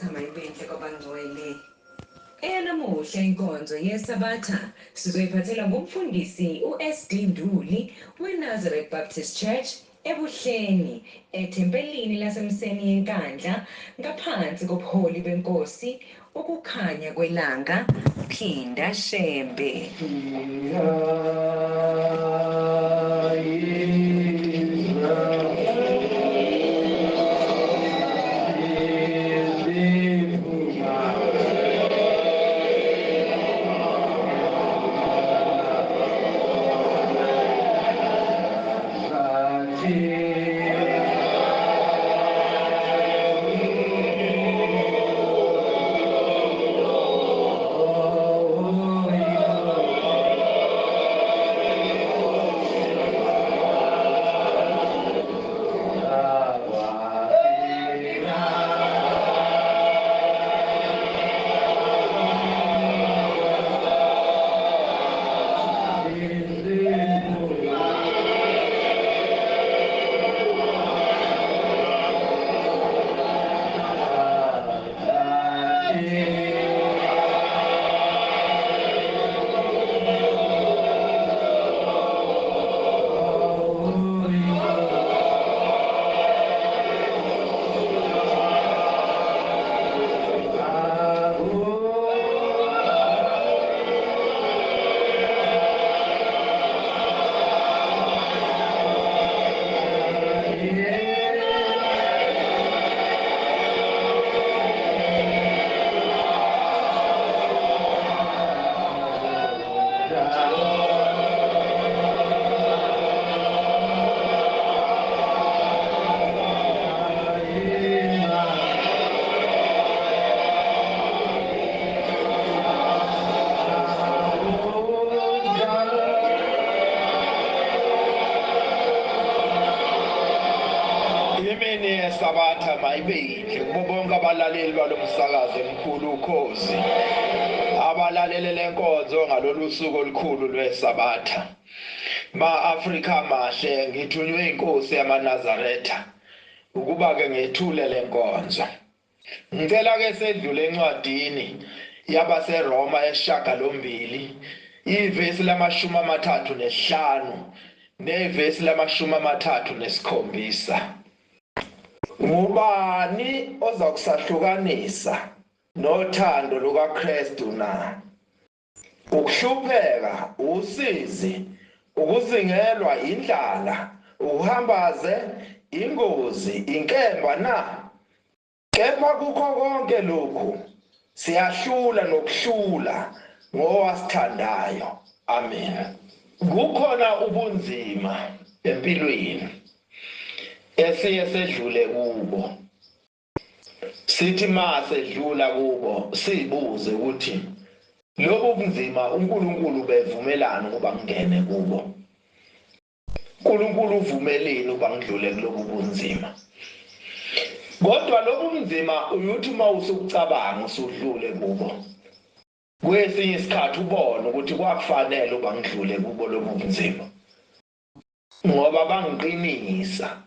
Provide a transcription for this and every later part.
Mayibinhle kwabangcwele. Namuhla inkonzo yeSabatha sizoyiphathela ngumfundisi uSD Nduli weNazareth Baptist Church eBuhleni ethempelini lasemseni yenkandla ngaphansi kobuholi benkosi ukukhanya kwelanga Phinda Shembe. Sabatha mayibinhle kubo bonke abalaleli balomsakazo omkhulu ukhozi abalalele lenkonzo ngalolu suku olukhulu lweSabatha. Ma-Afrika mahle ngithunywe inkosi yamaNazaretha ukuba ke ngethule lenkonzo. Ngicela ke sedlule encwadini yabaseRoma esishagalombili ivesi lama-35 nevesi lama-37. Ngubani ozakusahlukanisa nothando lukaKristu na? Ukuhlupheka, usizi, ukuzingelwa, indlala, uhambaze, ingozi, inkemba na? Kepha kukho konke lokhu siyahlula nokuhlula ngowasithandayo. Amen. Kukhona ubunzima empilweni esiye sedlule kubo. Sithi masedlula kubo sibuze ukuthi lobu bunzima uNkulunkulu bevumelana ukuba ngene kubo. uNkulunkulu uvumeleni ukuba ngidlule kulobu bunzima. Kodwa lobu bunzima uyuthi mawusucabanga usudlule kubo. Kwesinye isikhathi ubone ukuthi kwakufanele ukuba ngidlule kubo lobu bunzima. Ngoba bangiqinisa.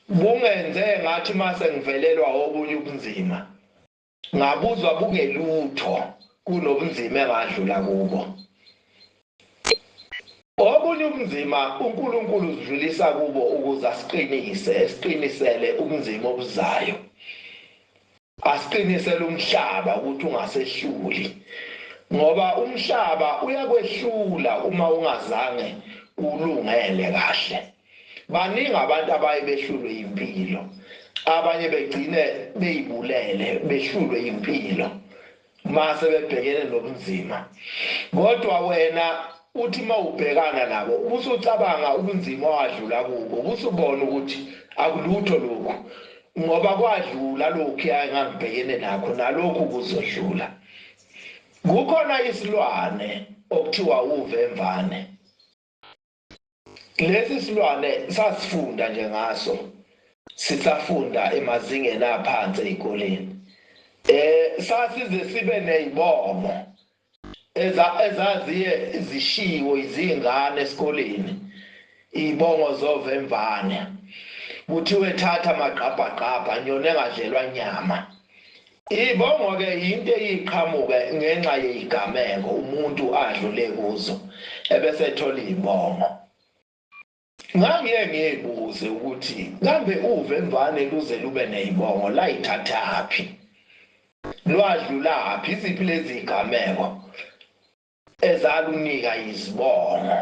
Bungenze ngathi mase ngivelelwa obunye ubunzima ngabuzwa bungelutho kunobunzima engadlula kubo. Obunye ubunzima uNkulunkulu udlulisa kubo ukuze asiqinisele ubunzima obuzayo. Asiqinisele umhlaba ukuthi ungasehluli ngoba umhlaba uyakwehlula uma ungazange ulungele kahle. Baningi abantu abaye behlulwe impilo, abanye begcine beyibulele behlulwe impilo mase bebhekene nobunzima. Kodwa wena uthi mawubhekana nabo ubusucabanga ubunzima wadlula kubo, ubusubona ukuthi akulutho lokhu ngoba kwadlula lokhu engangibhekene nakho nalokhu kuzodlula. Kukhona isilwane okuthiwa uvemvane. Lesi silwane sasifunda nje ngaso sisafunda emazingeni aphansi ezikoleni. Sasize sibe nezibongo ezaziye zishiwo izingane esikoleni, izibongo zovemvane. Kuthiwe thatha amagqabhagqabha nyona engadlelwa nyama. Ibongo ke into eyiqhamuke ngenxa yezigameko umuntu adlule kuzo ebese ethola izibongo. Ngangiye ngiyibuze ukuthi kambe uvemvane luze lube nezibongo layithathaphi? Lwadlulaphi iziphi lezi zigameko ezalunika izibongo?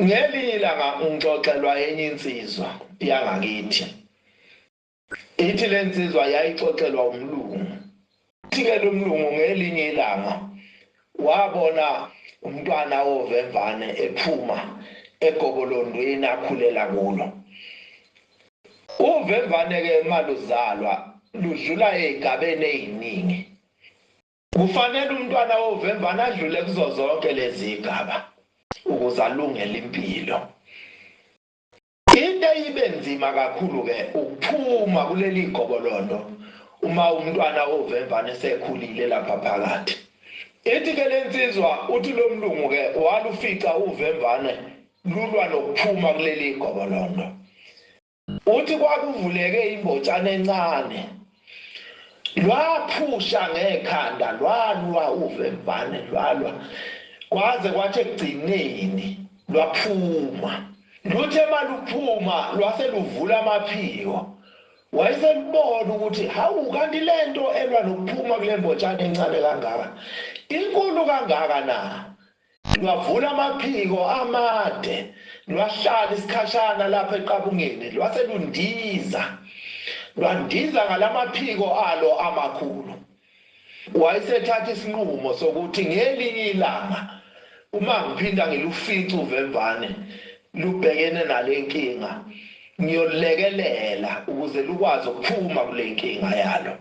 Ngelinye ilanga ngixoxelwa enye insizwa yangakithi. Ithi le nsizwa yayixoxelwa umlungu. Ithi-ke lo mlungu ngelinye ilanga wabona umntwana ovemvane ephuma egobolondweni akhulela kulo. Uvemvane-ke maluzalwa ludlula ezigabeni eziningi. Kufanele umntwana ovemvane adlule kuzo zonke lezi zigaba ukuze alungele impilo. Into eyibenzima kakhulu-ke ukuphuma kuleli gobolondo uma umntwana ovemvane esekhulile lapha phakathi. Ithi-ke le nsizwa uthi lo mlungu-ke walufica uvemvane lulwa nokuphuma kuleli gobolondo. Uthi kwakuvuleke imbotshana encane, lwaphusha ngekhanda, lwalwa uvemvane, lwalwa kwaze kwathi ekugcineni lwaphuma. Luthe maluphuma lwase luvula amaphiko. Wayeselibona ukuthi hawu kanti lento elwa nokuphuma kule mbotshana encane kangaka inkulu kangaka na. Lwavula amaphiko amade, lwahlala isikhashana lapha eqabungeni, lwase lwandiza ngalamaphiko alo amakhulu. Wayesethatha isinqumo sokuthi ngelinye ilanga uma ngiphinda ngilufica uvemvane lubhekene nale nkinga ngiyolekelela ukuze lukwazi ukuphuma kule nkinga yalo.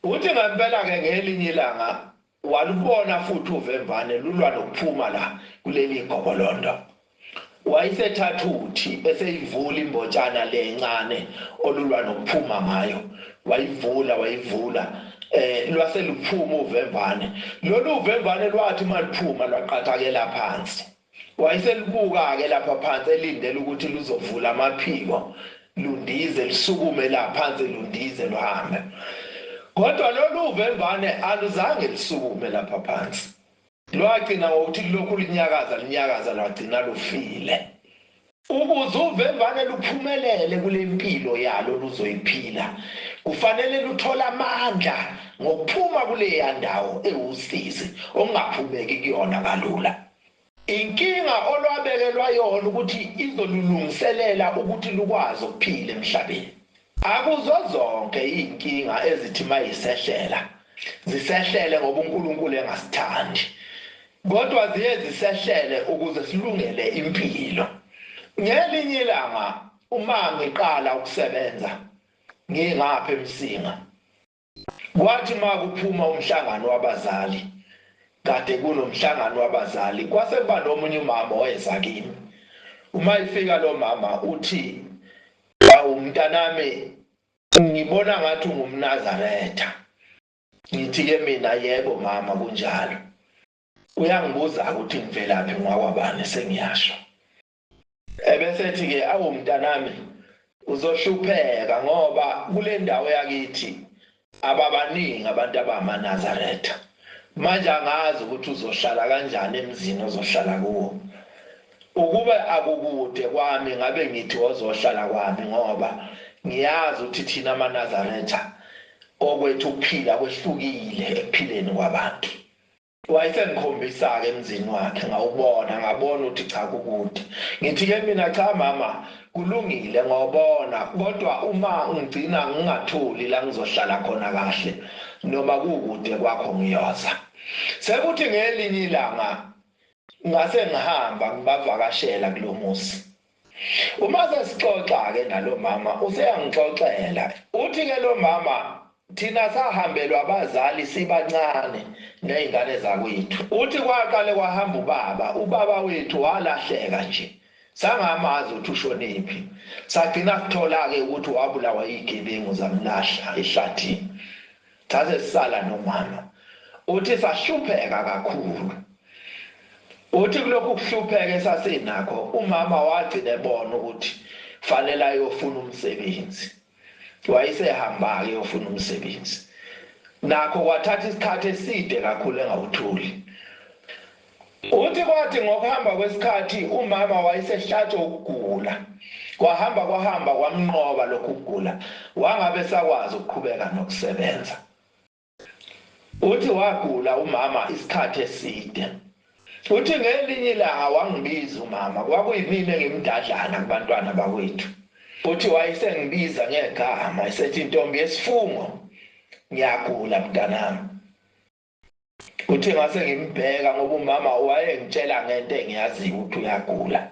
Uthi ngempela-ke ngelinye ilanga walubona futhi uvemvane lulwa nokuphuma la kuleli gobolondo. Wayesethatha uthi eseyivula imbotshana le encane olulwa nokuphuma ngayo. Wayivula lwase luphuma uvemvane. Lolu uvemvane lwathi maluphuma lwaqathakela phansi. Wayeselibuka-ke lapha phansi elindele ukuthi luzovula amaphiko lundize lisukume la phansi lundize luhambe. Kodwa lolu uvemvane aluzange lisukume lapha phansi. Lwagcina ngokuthi lokhu linyakaza lwagcina lufile. Ukuze uvemvane luphumelele kule mpilo yalo luzoyiphila, kufanele luthole amandla ngokuphuma kuleya ndawo ewusizi ongaphumeki kuyona kalula. Inkinga olwabekelwa yona ukuthi izolulungiselela ukuthi lukwazi ukuphila emhlabeni. Akuzo zonke inkinga ezithi mayisehlela zisehlele ngoba uNkulunkulu engasithandi, kodwa ziye zisehlele ukuze silungele impilo. Ngelinye ilanga uma ngiqala ukusebenza ngingapha eMsinga, kwathi makuphuma umhlangano wabazali, kade kunomhlangano wabazali, kwase kuba nomunye umama oweza kimi. Uma ifika lo mama uthi, "Awu mntanami, ngibona ngathi ungumNazaretha." Ngithi-ke mina, "Yebo mama, kunjalo." Uyangibuza ukuthi ngivelaphi ngwakwabani sengiyasho. Ebese ethi-ke, "Awu mntanami, uzohlupheka ngoba kule ndawo yakithi ababaningi abantu abamaNazaretha. Manje angazi ukuthi uzohlala kanjani emzini ozohlala kuwo. Ukube akukude kwami ngabe ngithi wozohlala kwami ngoba ngiyazi ukuthi thina amaNazaretha okwethu ukuphila kwehlukile ekuphileni kwabantu." Wayesengikhombisa-ke emzini wakhe ngabona ukuthi cha kukude. Ngithi-ke mina, "Cha mama, kulungile ngobona, kodwa uma ngigcina ngingatholi la ngizohlala khona kahle noma kukude kwakho ngiyoza." Sekuthi ngelinye ilanga ngase ngihamba ngibavakashela kulo muzi. Uma sesixoxa-ke nalo mama useyangixoxela. Uthi-ke lo mama, thina sahambelwa abazali sibancane nezingane zakwethu. Uthi kwaqale kwahamba ubaba wethu walahleka nje. Sangamazi ukuthi ushonephi. Sagcina sithola-ke ukuthi wabulawa izigebengu zamlahla ehlathini. Saze sisala nomama. Uthi sahlupheka kakhulu. Uthi kulokhu kuhlupheka esasenakho umama wagcina ebona ukuthi fanele ayofuna umsebenzi. Wayesehamba-ke uyofuna umsebenzi. nakho kwathatha isikhathi eside kakhulu engawuthuli. Uthi kwathi ngokuhamba kwesikhathi umama wayesehlatshwa ukugula. Kwahamba kwamnqoba lokhu kugula. Wangabe sakwazi ukuqhubeka nokusebenza. Uthi wagula umama isikhathi eside. Uthi ngelinye ilanga wangibiza umama. Kwakuyimina engimdadlana kubantwana bakwethu. Uthi wayesengibiza ngegama esethi intombi yesifungo. Ngiyagula mntanami. Uthi ngase ngimbheka ngoba umama wayengitshela ngento engiyaziyo ukuthi uyagula.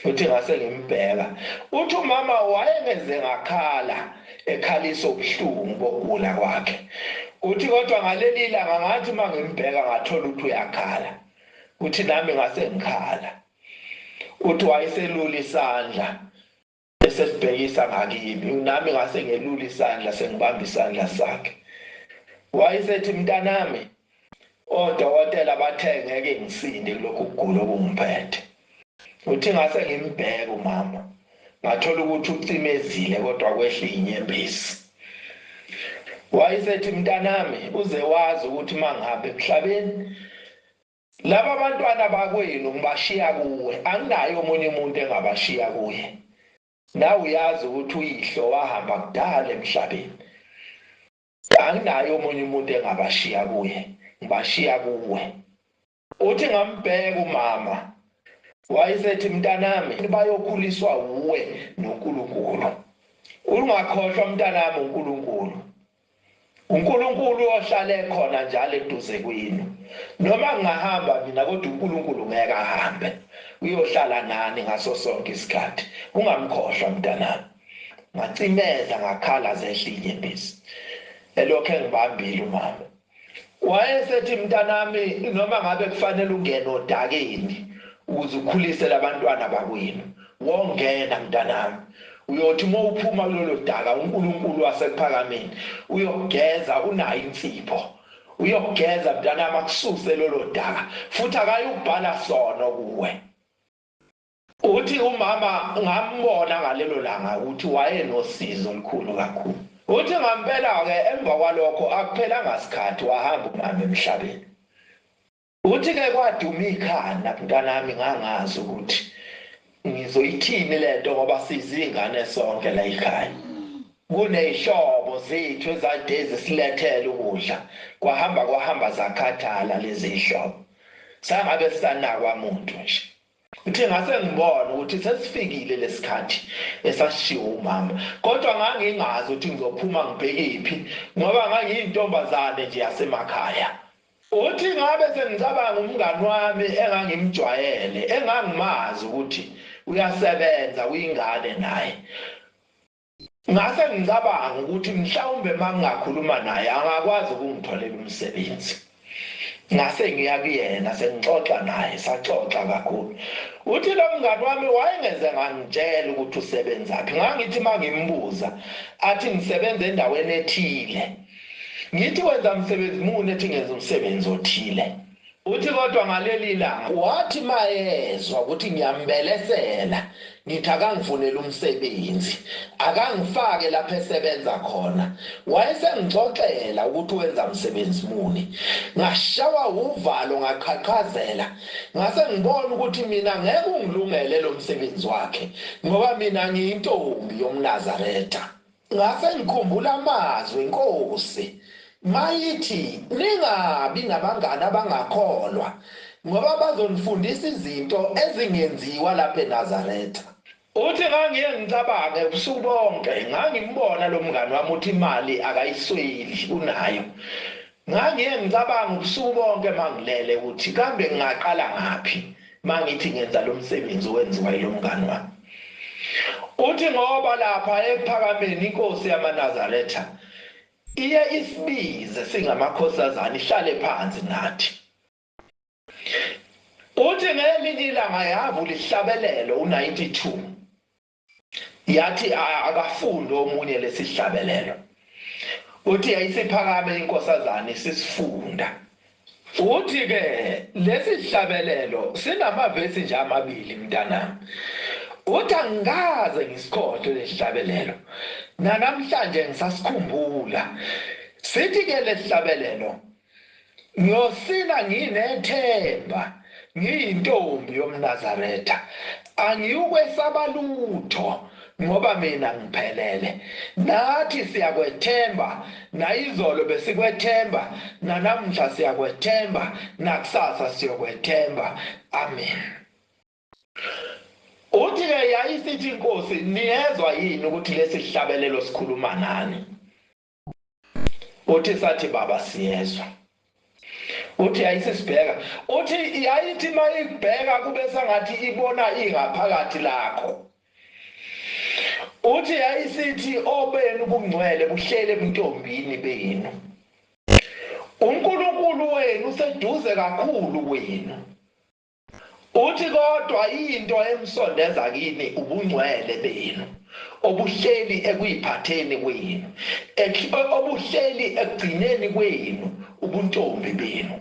Uthi ngase ngimbheka. Uthi umama wayengeze ngakhala ekhalisa ubuhlungu bokugula kwakhe. Uthi kodwa ngaleli langa ngathi mangimbheka ngathola ukuthi uyakhala. Uthi nami ngase ngikhala. Uthi wayeselula isandla esesibhekisa ngakibi. Nami ngase ngelula isandla sengibamba isandla sakhe. Wayesethi mntanami odokotela bathe ngeke ngisinde kulokhu kugula okungiphethe. Uthi ngase ngimbheka umama. Ngathola ukuthi ucimezile kodwa kwehla inyembezi. Wayesethi mntanami uze wazi ukuthi mangihambe emhlabeni laba bantwana bakwenu ngibashiya kuwe. Anginayo omunye umuntu engabashiya kuye. Nawe uyazi ukuthi uyihlo wahamba kudala emhlabeni. Anginayo omunye umuntu engabashiya kuye. Ngibashiya kuwe. Uthi ngambheka umama. Wayesethi mntanami bayokhuliswa uwe noNkulunkulu. Ungakhohlwa mntanami uNkulunkulu. uNkulunkulu ohlale khona njalo eduze kwenu. Noma ngahamba mina kodwa uNkulunkulu ngeke ahambe. Uyohlala nani ngaso sonke isikhathi. Ungamkhohlwa mntanami. Ngacimeza ngakhala zehla inyembezi. Elokho engibambile umama. Wayesethi mntanami noma ngabe kufanele ungene odakeni ukuze ukhulise labantwana bakwenu. Wongena mntanami. Uyothi uma uphuma kulelo daka uNkulunkulu wasekuphakameni uyogeza unayo insipho. Uyogeza mntanami akususe lelo daka futhi akayubhala sono kuwe. Uthi umama ngambona ngalelo langa ukuthi wayenosizo olukhulu kakhulu. Uthi ngampela ke emva kwalokho akuphelanga isikhathi wahamba umama emhlabeni. Uthi ke kwaduma ikhanda mntanami ngangazi ukuthi ngizoyithini lento ngoba sizingane sonke la ekhaya. Kunezihlobo zethu ezadeze silethele ukudla. Kwahamba zakhathala lezi zihlobo. Sangabe sisanakwa umuntu nje. Uthi ngase ngibona ukuthi sesifikile lesikhathi esashiwo umama. Kodwa ngangingazi ukuthi ngizophuma ngibhekephi ngoba ngangiyintombazane nje yasemakhaya. Uthi ngabe sengicabanga umngani wami engangimjwayele engangimazi ukuthi uyasebenza uyingane naye. Ngase ngicabanga ukuthi mhlawumbe mangingakhuluma naye angakwazi ukungitholela umsebenzi. Ngase ngiya kuyena sengixoxa naye saxoxa kakhulu. Uthi lo mngani wami wayengeze ngangitshela ukuthi usebenzaphi. Ngangithi mangimbuza athi ngisebenza endaweni ethile. Ngithi wenza umsebenzi muni ethi ngenza umsebenzi othile. Uthi kodwa ngaleli langa wathi mayezwa ukuthi ngiyambelesela ngithi akangifunele umsebenzi akangifake lapha esebenza khona. Wayesengixoxela ukuthi wenza umsebenzi muni. Ngashawa uvalo ngaqhaqhazela. Ngase ngibona ukuthi mina ngeke ungilungele lo msebenzi wakhe ngoba mina ngiyintombi yomNazaretha. Ngase ngikhumbula amazwi eNkosi mayithi ningabi nabangane abangakholwa ngoba bazonifundisa izinto ezingenziwa lapha eNazaretha. Uthi ngangiye ngicabange ubusuku bonke ngangimbona lo mngani wami uthi imali akayisweli unayo. Ngangiye ngicabanga ubusuku bonke mangilele ukuthi kambe ngingaqala ngaphi mangithi ngenza lo msebenzi owenziwa yilo mngani wami. Uthi ngoba lapha ephakameni inkosi yamaNazaretha iye isibize singamakhosazana ihlale phansi nathi. Uthi ngelinye ilanga yavula isihlabelelo u92. Yathi akafunde omunye lesihlabelelo. Uthi yayisiphakame inkosazana isifunda. Uthi ke lesi sihlabelelo sinamavesi nje amabili mntanami. Uthi angikaze ngisikhohle lesihlabelelo. Namhlanje ngisasikhumbula. sithi ke lesihlabelelo ngiyosila nginethemba ngiyintombi yomNazaretha angiyukwesaba lutho ngoba mina ngiphelele nathi siyakwethemba nayizolo besikwethemba nanamhla siyakwethemba nakusasa siyokwethemba amen. Uthi ke yayisithi inkosi niyezwa yini ukuthi lesihlabelelo sikhuluma nani? Uthi sathi baba siyezwa. Uthi yayisibheka uthi yayithi mayibheka kube sengathi ibona ingaphakathi lakho. Uthi yayisithi obenu bungcwele buhlele ebuntombini benu. uNkulunkulu wenu useduze kakhulu kwenu. Uthi kodwa into emsondeza kini ubungcwele benu obuhleli ekuyiphatheni kwenu obuhleli ekugcineni kwenu ubuntombi benu.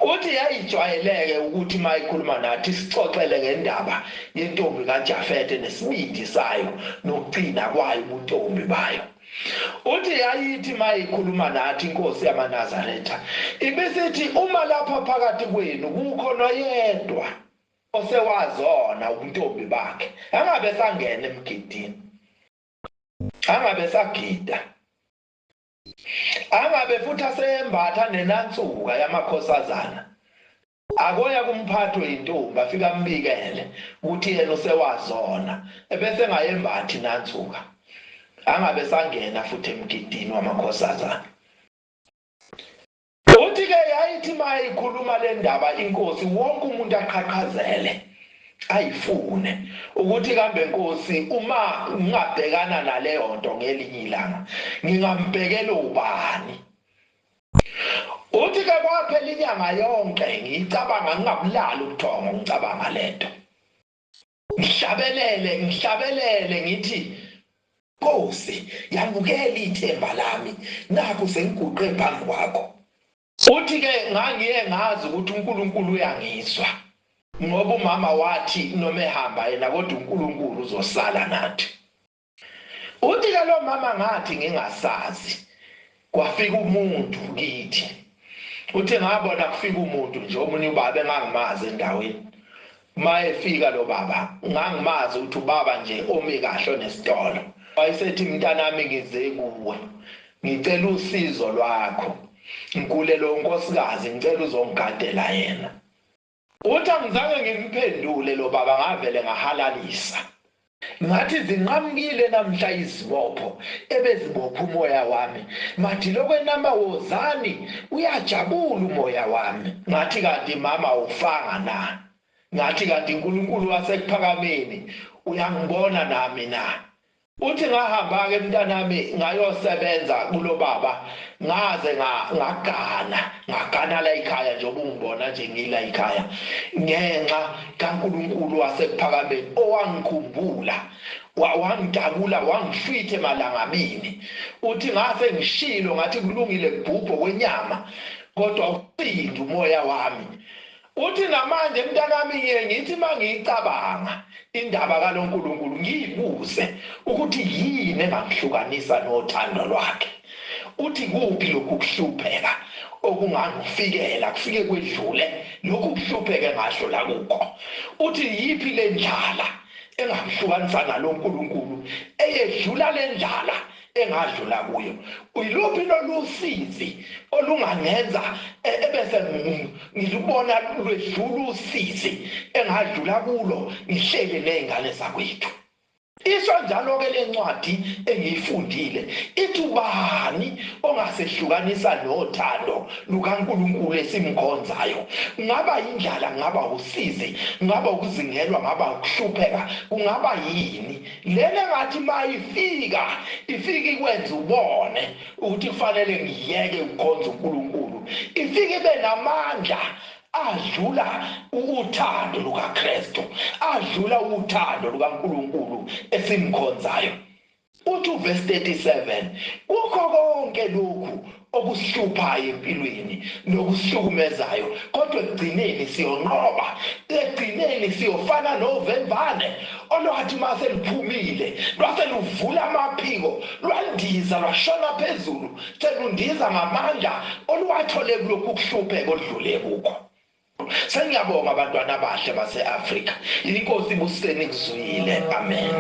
Uthi yayijwayeleke ukuthi mayikhuluma nathi sixoxele ngendaba yentombi kaJafete nesibindi sayo nokugcina kwayo ubuntombi bayo. Uthi yayithi mayikhuluma nathi inkosi yamaNazaretha ibisithi uma lapha phakathi kwenu kukhona yedwa osewazona ubuntombi bakhe angabe sangena emgidini, angabe sagida, angabe futhi aseyembatha nenantsuka yamakhosazana akoya kumphatho intombi afika ambikele ukuthi yena usewazona ebese ngayembathi nansuka angabe sangena futhi emgidini wamakhosazana. Uthi ke yayithi mayikhuluma le ndaba inkosi wonke umuntu aqhaqhazele ayifune ukuthi kambe inkosi uma ngingabhekana naleyo nto ngelinye ilanga ngingambhekela ubani. Uthi ke kwaphela inyanga yonke ngicabanga ngingabulala ubuthongo ngicabanga lento. Ngihlabelele ngithi Nkosi yamukela ithemba lami nakho sengiguqe phambi kwakho. Uthi ke ngangiye ngazi ukuthi uNkulunkulu uyangizwa ngoba umama wathi noma ehamba yena kodwa uNkulunkulu uzosala nathi. Uthi ke lo mama ngathi ngingasazi kwafika umuntu kithi. Uthi ngabona kufika umuntu nje omunye ubaba engangimazi endaweni. Mayefika lo baba ngangimazi ukuthi ubaba nje omi kahle onesitolo. Wayesethi mntanami ngize kuwe ngicela usizo lwakho. Nkulelo nkosikazi ngicela uzongigadela yena. Uthi angizange ngimphendule lo baba ngavele ngahalalisa. Ngathi zinqamukile namhla izibopho ebezibopha umoya wami. Ngathi lokwenama wozani uyajabula umoya wami. Ngathi kanti mama ufanga na. Ngathi kanti uNkulunkulu wasekuphakameni uyangibona nami na. Uthi ngahamba ke mntanami ngayosebenza kulo baba ngaze ngagana la ekhaya njengoba ungibona nje ngila ekhaya ngenxa kaNkulunkulu wasekuphakameni owangikhumbula wangidabula wangifithe malangabini. Uthi ngase ngishilo ngathi kulungile kubhubho kwenyama kodwa uqinda umoya wami. Uthi namanje mntanami ngithi mangicabanga indaba kaNkulunkulu ngiyibuze ukuthi yini engangihlukanisa nothando lwakhe. Uthi kuphi lokhu kuhlupheka okungangifikela kufike kwedlule lokhu kuhlupheke ngasho la kukho. Uthi yipi le ndlala engangihlukanisa naloNkulunkulu eyedlula le ndlala engadlula kuyo. Uyiluphi lolusizi olungangenza ebese ngilubona lwedlula usizi engadlula kulo ngihlele nezingane zakwethu. Isho njalo ke lencwadi engiyifundile ithi ubani ongasehlukanisa nothando lukaNkulunkulu esimkhonzayo. Ngaba indlala, ngaba usizi, ngaba ukuzingelwa, ngaba ukuhlupheka, kungaba yini lele ngathi mayifika ifike ikwenza ubone ukuthi kufanele ngiyeke ukukhonza uNkulunkulu. Ifike ibe namandla adlula uthando lukaKristu, adlula uthando lukaNkulunkulu esimkhonzayo. uthi verse 37 kukho konke lokhu okusihluphayo empilweni nokusihlukumezayo kodwa ekugcineni siyonqoba ekugcineni siyofana novemvane olwathi mase liphumile lwase luvula amaphiko lwandiza lwashona phezulu selundiza ngamandla olwathole kulokhu kuhlupheka odlule kukho. Sengiyabonga abantwana abahle base-Afrika inkosi ibuseni kuzwile amen.